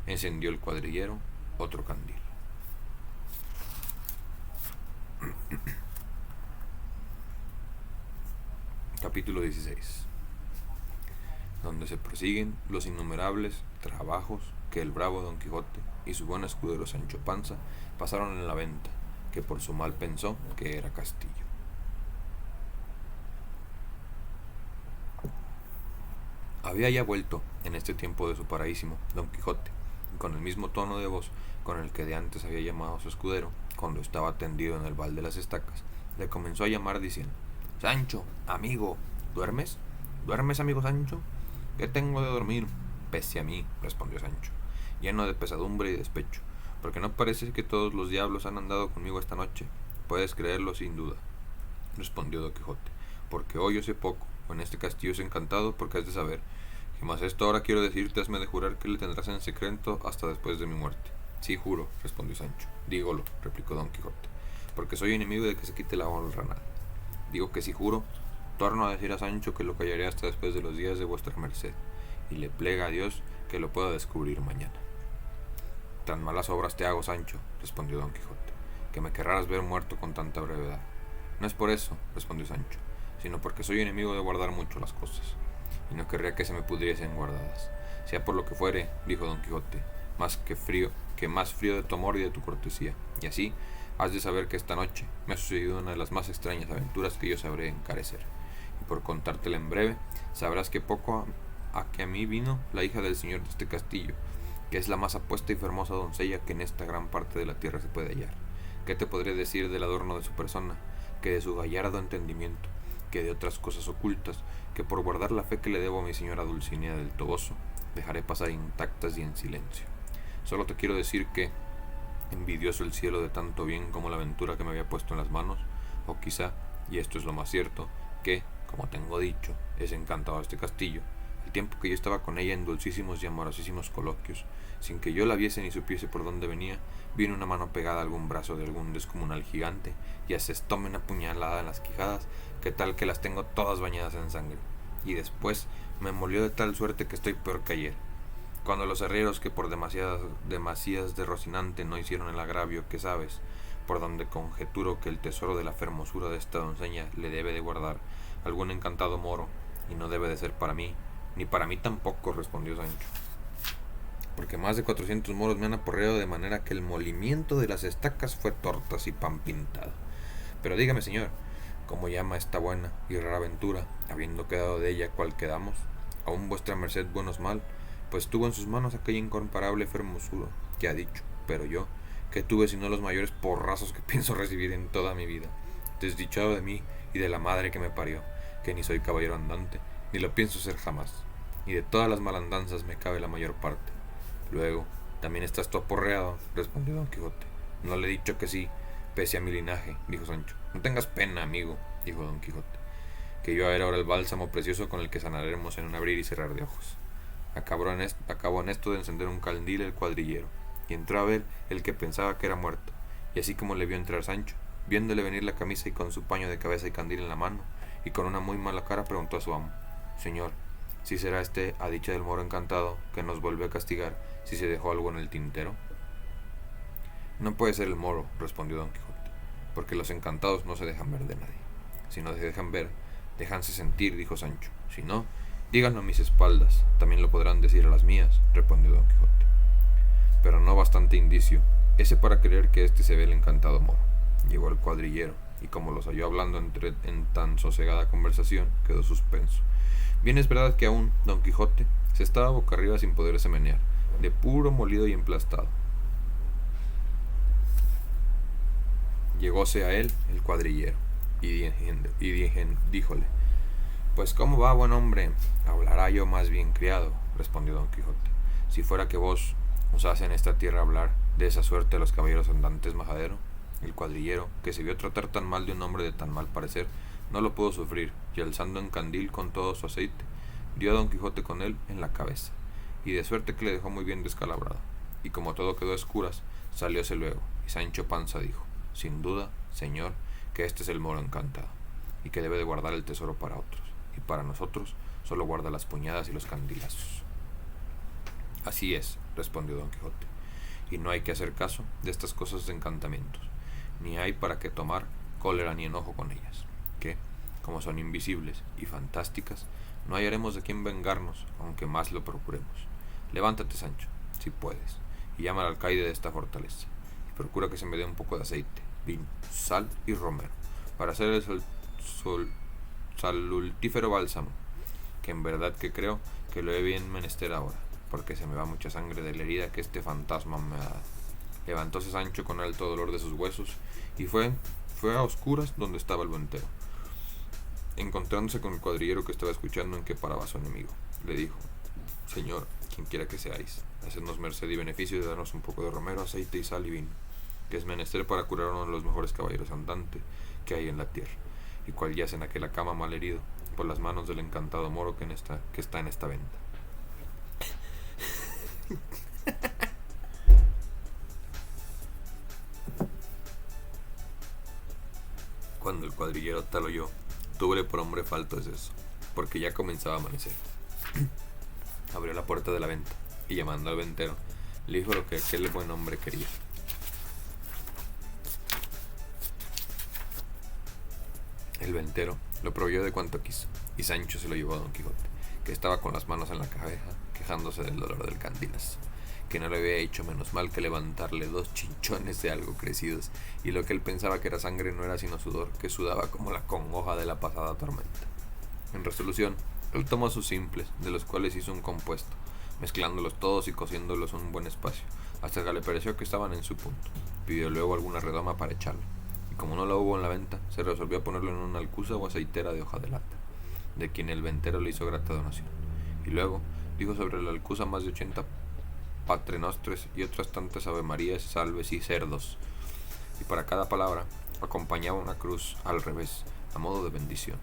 encendió el cuadrillero otro candil. Capítulo 16, donde se prosiguen los innumerables trabajos que el bravo Don Quijote y su buen escudero Sancho Panza pasaron en la venta, que por su mal pensó que era castillo. Había ya vuelto en este tiempo de su paraísimo Don Quijote, y con el mismo tono de voz con el que de antes había llamado a su escudero, cuando estaba tendido en el val de las estacas, le comenzó a llamar diciendo: Sancho, amigo, ¿duermes? ¿Duermes, amigo Sancho? ¿Qué tengo de dormir? Pese a mí, respondió Sancho, lleno de pesadumbre y despecho, porque no parece que todos los diablos han andado conmigo esta noche. Puedes creerlo sin duda, respondió Don Quijote, porque hoy yo sé poco, o en este castillo es encantado, porque has de saber que más esto ahora quiero decirte, hazme de jurar que le tendrás en secreto hasta después de mi muerte. Sí, juro, respondió Sancho. Dígolo, replicó Don Quijote, porque soy enemigo de que se quite la honra. Digo que si juro, torno a decir a Sancho que lo callaré hasta después de los días de vuestra merced, y le plega a Dios que lo pueda descubrir mañana. Tan malas obras te hago, Sancho, respondió Don Quijote, que me querrás ver muerto con tanta brevedad. No es por eso, respondió Sancho, sino porque soy enemigo de guardar mucho las cosas, y no querría que se me pudriesen guardadas. Sea por lo que fuere, dijo Don Quijote, más frío de tu amor y de tu cortesía, y así has de saber que esta noche me ha sucedido una de las más extrañas aventuras que yo sabré encarecer, y por contártela en breve, sabrás que poco a que a mí vino la hija del señor de este castillo, que es la más apuesta y fermosa doncella que en esta gran parte de la tierra se puede hallar. ¿Qué te podré decir del adorno de su persona, que de su gallardo entendimiento, que de otras cosas ocultas, que por guardar la fe que le debo a mi señora Dulcinea del Toboso, dejaré pasar intactas y en silencio? Solo te quiero decir que, envidioso el cielo de tanto bien como la aventura que me había puesto en las manos, o quizá, y esto es lo más cierto, que, como tengo dicho, es encantado este castillo, el tiempo que yo estaba con ella en dulcísimos y amorosísimos coloquios, sin que yo la viese ni supiese por dónde venía, vino una mano pegada a algún brazo de algún descomunal gigante, y asestóme una puñalada en las quijadas, que tal que las tengo todas bañadas en sangre, y después me molió de tal suerte que estoy peor que ayer. Cuando los herreros, que por demasías de Rocinante no hicieron el agravio que sabes, por donde conjeturo que el tesoro de la fermosura de esta doncella le debe de guardar algún encantado moro, y no debe de ser para mí, ni para mí tampoco, respondió Sancho, porque más de 400 moros me han aporreado de manera que el molimiento de las estacas fue tortas y pan pintado. Pero dígame, señor, ¿cómo llama esta buena y rara aventura, habiendo quedado de ella cual quedamos? Aún vuestra merced buenos mal, pues tuvo en sus manos aquella incomparable fermosura que ha dicho, pero yo, que tuve sino los mayores porrazos que pienso recibir en toda mi vida, desdichado de mí y de la madre que me parió, que ni soy caballero andante, ni lo pienso ser jamás, y de todas las malandanzas me cabe la mayor parte. Luego, también estás tú aporreado, respondió Don Quijote. No le he dicho que sí, pese a mi linaje, dijo Sancho. No tengas pena, amigo, dijo Don Quijote, que yo era ahora el bálsamo precioso con el que sanaremos en un abrir y cerrar de ojos. Acabó en esto de encender un candil el cuadrillero, y entró a ver el que pensaba que era muerto, y así como le vio entrar Sancho, viéndole venir la camisa y con su paño de cabeza y candil en la mano, y con una muy mala cara preguntó a su amo: Señor, ¿si será este a dicha del moro encantado que nos vuelve a castigar si se dejó algo en el tintero? No puede ser el moro, respondió Don Quijote, porque los encantados no se dejan ver de nadie. Si no se dejan ver, déjanse sentir, dijo Sancho. Si no, díganlo a mis espaldas, también lo podrán decir a las mías, respondió Don Quijote. Pero no bastante indicio, ese para creer que este se ve el encantado moro. Llegó el cuadrillero, y como los halló hablando en tan sosegada conversación, quedó suspenso. Bien es verdad que aún Don Quijote se estaba boca arriba sin poderse menear, de puro molido y emplastado. Llegóse a él el cuadrillero, y díjole: Pues cómo va, buen hombre, hablará yo más bien criado, respondió Don Quijote, si fuera que vos osase en esta tierra hablar de esa suerte a los caballeros andantes majadero. El cuadrillero, que se vio tratar tan mal de un hombre de tan mal parecer, no lo pudo sufrir, y alzando en candil con todo su aceite, dio a Don Quijote con él en la cabeza, y de suerte que le dejó muy bien descalabrado. Y como todo quedó a escuras, salióse luego, y Sancho Panza dijo: sin duda, señor, que este es el moro encantado, y que debe de guardar el tesoro para otros, y para nosotros solo guarda las puñadas y los candilazos. Así es, respondió Don Quijote, y no hay que hacer caso de estas cosas de encantamientos, ni hay para qué tomar cólera ni enojo con ellas, que, como son invisibles y fantásticas, no hallaremos de quién vengarnos, aunque más lo procuremos. Levántate, Sancho, si puedes, y llama al alcaide de esta fortaleza, y procura que se me dé un poco de aceite, vino, sal y romero, para hacer el salultífero bálsamo, que en verdad que creo que lo he bien menester ahora, porque se me va mucha sangre de la herida que este fantasma me ha dado. Levantóse Sancho con alto dolor de sus huesos, y fue a oscuras donde estaba el ventero. Encontrándose con el cuadrillero que estaba escuchando en qué paraba su enemigo, le dijo: señor, quien quiera que seáis, hacednos merced y beneficio de darnos un poco de romero, aceite y sal y vino, que es menester para curar a uno de los mejores caballeros andantes que hay en la tierra, y cual yace en aquella cama mal herido por las manos del encantado moro que está en esta venta. Cuando el cuadrillero tal oyó, túvole por hombre falto es eso, porque ya comenzaba a amanecer. Abrió la puerta de la venta, y llamando al ventero, le dijo lo que aquel buen hombre quería. El ventero lo proveyó de cuanto quiso, y Sancho se lo llevó a Don Quijote, que estaba con las manos en la cabeza, quejándose del dolor del candilazo, que no le había hecho menos mal que levantarle 2 chinchones de algo crecidos, y lo que él pensaba que era sangre no era sino sudor, que sudaba como la congoja de la pasada tormenta. En resolución, él tomó sus simples, de los cuales hizo un compuesto, mezclándolos todos y cociéndolos un buen espacio, hasta que le pareció que estaban en su punto. Pidió luego alguna redoma para echarlo, y como no la hubo en la venta, se resolvió a ponerlo en una alcuza o aceitera de hoja de lata, de quien el ventero le hizo grata donación, y luego dijo sobre la alcuza más de 80 paternostres y otras tantas avemarías, salves y cerdos, y para cada palabra acompañaba una cruz al revés, a modo de bendición.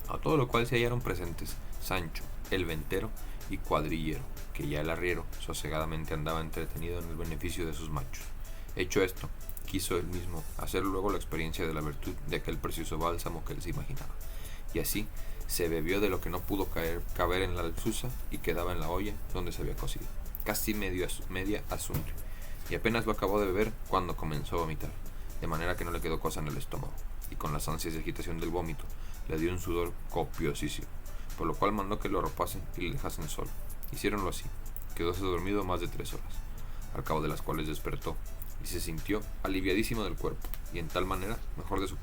A todo lo cual se hallaron presentes Sancho, el ventero y cuadrillero, que ya el arriero sosegadamente andaba entretenido en el beneficio de sus machos. Hecho esto, quiso él mismo hacer luego la experiencia de la virtud de aquel precioso bálsamo que él se imaginaba, y así se bebió de lo que no pudo caber en la alzuza y quedaba en la olla donde se había cocido, casi media azumbre, y apenas lo acabó de beber cuando comenzó a vomitar, de manera que no le quedó cosa en el estómago, y con las ansias de agitación del vómito le dio un sudor copiosísimo, por lo cual mandó que lo arropasen y le dejasen solo. Hicieronlo así, quedóse dormido más de 3 horas, al cabo de las cuales despertó, y se sintió aliviadísimo del cuerpo, y en tal manera mejor de su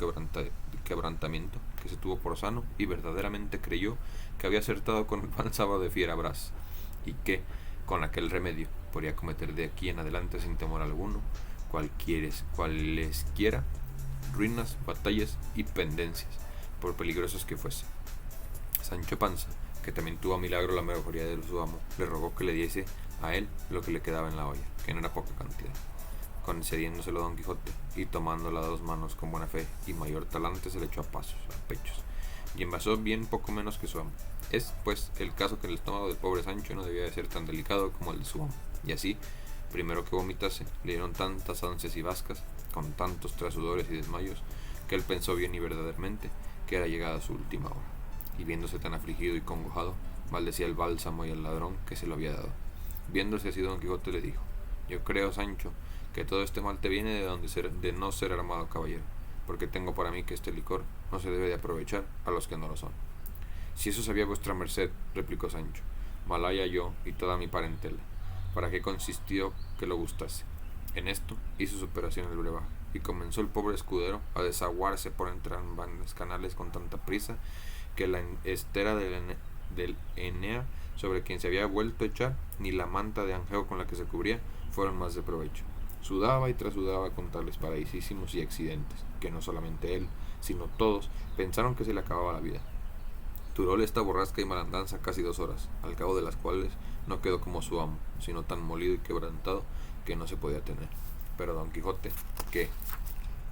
quebrantamiento, que se tuvo por sano, y verdaderamente creyó que había acertado con el pan sábado de Fierabras, y que, con aquel remedio, podría cometer de aquí en adelante sin temor alguno cualesquiera ruinas, batallas y pendencias, por peligrosos que fuesen. Sancho Panza, que también tuvo a milagro la mejoría de su amo, le rogó que le diese a él lo que le quedaba en la olla, que no era poca cantidad, concediéndoselo Don Quijote, y tomándola a 2 manos con buena fe y mayor talante se le echó a pechos, y envasó bien poco menos que su amo. Es, pues, el caso que el estómago del pobre Sancho no debía de ser tan delicado como el de su amo, y así, primero que vomitase, le dieron tantas ansias y vascas, con tantos trasudores y desmayos, que él pensó bien y verdaderamente que era llegada su última hora, y viéndose tan afligido y congojado, maldecía el bálsamo y el ladrón que se lo había dado. Viéndose así, Don Quijote le dijo: yo creo, Sancho, que todo este mal te viene de no ser armado caballero, porque tengo para mí que este licor no se debe de aprovechar a los que no lo son. Si eso sabía vuestra merced, replicó Sancho, mal haya yo y toda mi parentela, para qué consistió que lo gustase. En esto hizo su operación el brebaje, y comenzó el pobre escudero a desaguarse por entre ambos canales con tanta prisa que la estera del Enea sobre quien se había vuelto a echar, ni la manta de Angeo con la que se cubría, fueron más de provecho. Sudaba y trasudaba con tales paraísísimos y accidentes, que no solamente él, sino todos, pensaron que se le acababa la vida. Duróle esta borrasca y malandanza casi 2 horas, al cabo de las cuales no quedó como su amo, sino tan molido y quebrantado que no se podía tener. Pero Don Quijote, que,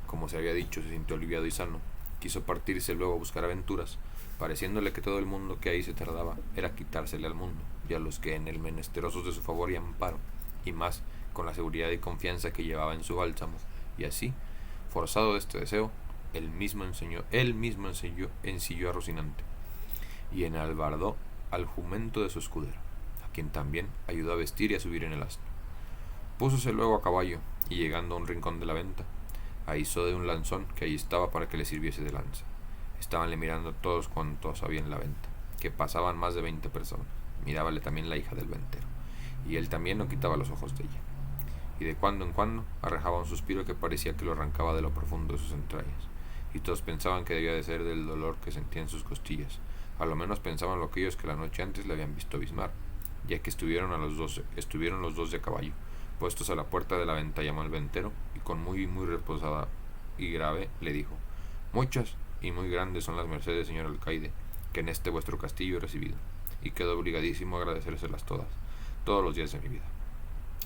como se había dicho, se sintió aliviado y sano, quiso partirse luego a buscar aventuras, pareciéndole que todo el mundo que ahí se tardaba era quitársele al mundo, y a los que en él menesterosos de su favor y amparo, y más con la seguridad y confianza que llevaba en su bálsamo, y así, forzado de este deseo, él mismo ensilló a Rocinante, y enalbardó al jumento de su escudero, a quien también ayudó a vestir y a subir en el asno. Púsose luego a caballo, y llegando a un rincón de la venta, aizó de un lanzón que allí estaba para que le sirviese de lanza. Estabanle mirando todos cuantos había en la venta, que pasaban más de 20 personas. Mirábale también la hija del ventero, y él también no quitaba los ojos de ella. Y de cuando en cuando arrojaba un suspiro que parecía que lo arrancaba de lo profundo de sus entrañas, y todos pensaban que debía de ser del dolor que sentía en sus costillas. A lo menos pensaban aquellos que la noche antes le habían visto abismar, ya que estuvieron los dos de a caballo, puestos a la puerta de la venta. Llamó al ventero, y con muy reposada y grave le dijo: muchas y muy grandes son las mercedes, señor alcaide, que en este vuestro castillo he recibido, y quedo obligadísimo a agradecérselas todos los días de mi vida.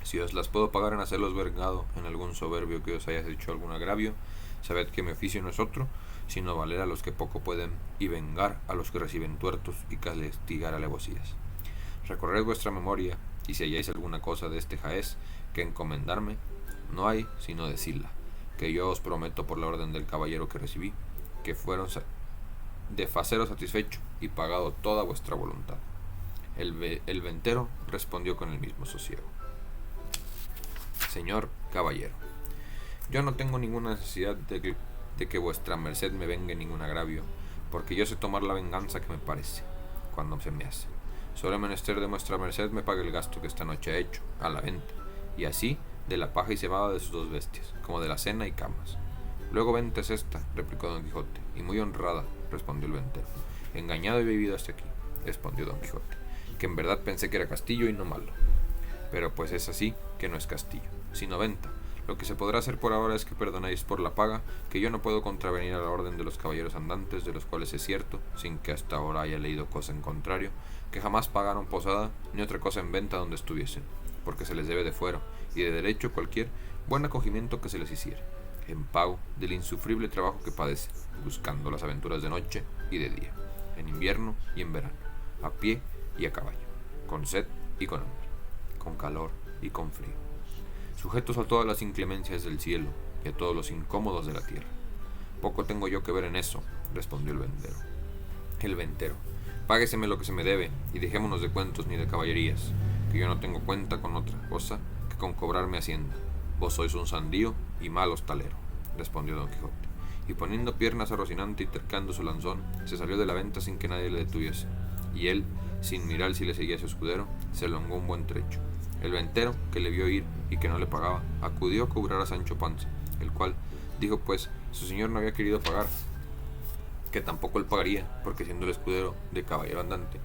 Si os las puedo pagar en hacerlos vergado en algún soberbio que os haya hecho algún agravio, sabed que mi oficio no es otro, sino valer a los que poco pueden, y vengar a los que reciben tuertos, y castigar alevosías. Recorred vuestra memoria, y si halláis alguna cosa de este jaez que encomendarme, no hay sino decirla, que yo os prometo por la orden del caballero que recibí, que fueron de faceros satisfecho y pagado toda vuestra voluntad. El ventero respondió con el mismo sosiego: señor caballero, yo no tengo ninguna necesidad de que vuestra merced me venga ningún agravio, porque yo sé tomar la venganza que me parece, cuando se me hace. Solo menester de vuestra merced me pague el gasto que esta noche ha hecho, a la venta, y así de la paja y cebada de sus dos bestias, como de la cena y camas. Luego venta es esta, replicó Don Quijote, y muy honrada, respondió el ventero. Engañado y vivido hasta aquí, respondió Don Quijote, que en verdad pensé que era castillo y no malo. Pero pues es así, que no es castillo, sino venta. Lo que se podrá hacer por ahora es que perdonéis por la paga, que yo no puedo contravenir a la orden de los caballeros andantes, de los cuales es cierto, sin que hasta ahora haya leído cosa en contrario, que jamás pagaron posada ni otra cosa en venta donde estuviesen, porque se les debe de fuero y de derecho cualquier buen acogimiento que se les hiciere, en pago del insufrible trabajo que padecen, buscando las aventuras de noche y de día, en invierno y en verano, a pie y a caballo, con sed y con hambre, con calor y con frío, sujetos a todas las inclemencias del cielo y a todos los incómodos de la tierra. Poco tengo yo que ver en eso, respondió el ventero. Págueseme lo que se me debe, y dejémonos de cuentos ni de caballerías, que yo no tengo cuenta con otra cosa que con cobrarme hacienda. Vos sois un sandío y mal hostalero, respondió Don Quijote, y poniendo piernas a Rocinante y tercando su lanzón, se salió de la venta sin que nadie le detuviese, y él, sin mirar si le seguía su escudero, se elongó un buen trecho. El ventero, que le vio ir y que no le pagaba, acudió a cobrar a Sancho Panza, el cual dijo pues su señor no había querido pagar, que tampoco él pagaría, porque siendo el escudero de caballero andante,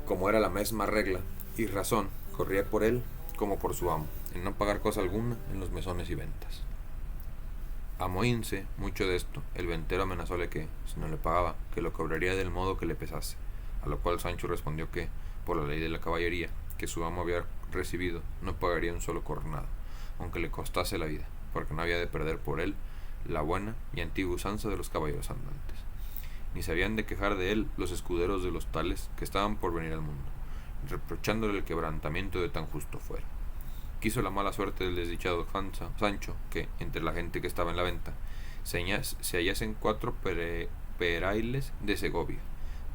como era la mesma regla y razón, corría por él como por su amo, en no pagar cosa alguna en los mesones y ventas. Amoínse mucho de esto, el ventero amenazóle que, si no le pagaba, que lo cobraría del modo que le pesase, a lo cual Sancho respondió que, por la ley de la caballería que su amo había recibido, no pagaría un solo cornado, aunque le costase la vida, porque no había de perder por él la buena y antigua usanza de los caballeros andantes, ni se habían de quejar de él los escuderos de los tales que estaban por venir al mundo, reprochándole el quebrantamiento de tan justo fuero. Quiso la mala suerte del desdichado Sancho que, entre la gente que estaba en la venta, se hallasen 4 perailes de Segovia,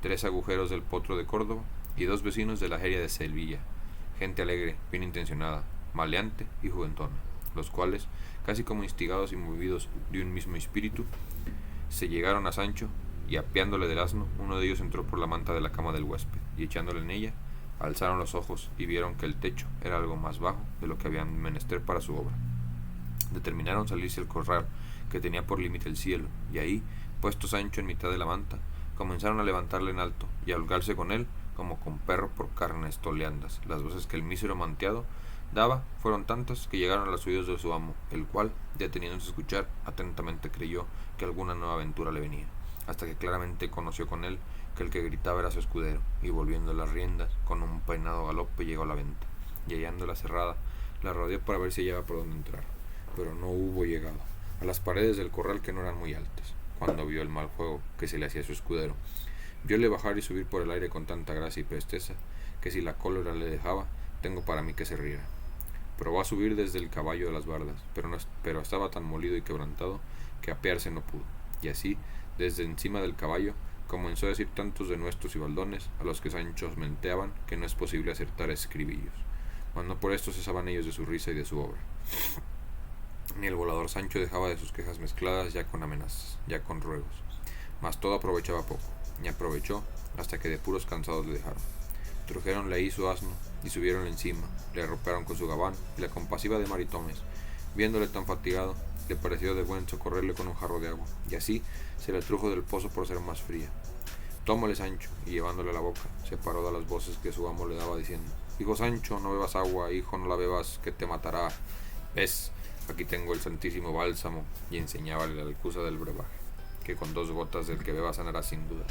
3 agujeros del Potro de Córdoba y 2 vecinos de la Jeria de Sevilla, gente alegre, bien intencionada, maleante y juventona, los cuales, casi como instigados y movidos de un mismo espíritu, se llegaron a Sancho, y apeándole del asno, uno de ellos entró por la manta de la cama del huésped, y echándole en ella, alzaron los ojos y vieron que el techo era algo más bajo de lo que habían menester para su obra. Determinaron salirse al corral que tenía por límite el cielo, y ahí, puesto Sancho en mitad de la manta, comenzaron a levantarle en alto y a holgarse con él como con perro por carnes toleandas. Las voces que el mísero manteado daba fueron tantas que llegaron a los oídos de su amo, el cual, deteniéndose a escuchar, atentamente creyó que alguna nueva aventura le venía, hasta que claramente conoció con él que el que gritaba era su escudero, y volviendo las riendas, con un peinado galope llegó a la venta, y hallándola cerrada, la rodeó para ver si hallaba por dónde entrar, pero no hubo llegado, a las paredes del corral que no eran muy altas, cuando vio el mal juego que se le hacía a su escudero. Vióle bajar y subir por el aire con tanta gracia y presteza, que si la cólera le dejaba, tengo para mí que se riera. Probó a subir desde el caballo de las bardas, pero estaba tan molido y quebrantado que apearse no pudo, y así, desde encima del caballo, comenzó a decir tantos denuestos y baldones a los que Sancho menteaban que no es posible acertar escribillos, mas no por esto cesaban ellos de su risa y de su obra. Ni el volador Sancho dejaba de sus quejas mezcladas ya con amenazas, ya con ruegos, mas todo aprovechaba poco, ni aprovechó hasta que de puros cansados le dejaron. Trujéronle ahí su asno y subieron encima, le arroparon con su gabán, y la compasiva de Maritornes, viéndole tan fatigado, le pareció de buen socorrerle con un jarro de agua, y así se le trujo del pozo por ser más fría. Tómale Sancho, y llevándole a la boca, se paró de las voces que su amo le daba diciendo: Hijo Sancho, no bebas agua, hijo, no la bebas, que te matará. ¿Ves? Aquí tengo el santísimo bálsamo, y enseñábale la alcusa del brebaje, que con 2 gotas del que beba sanará sin duda.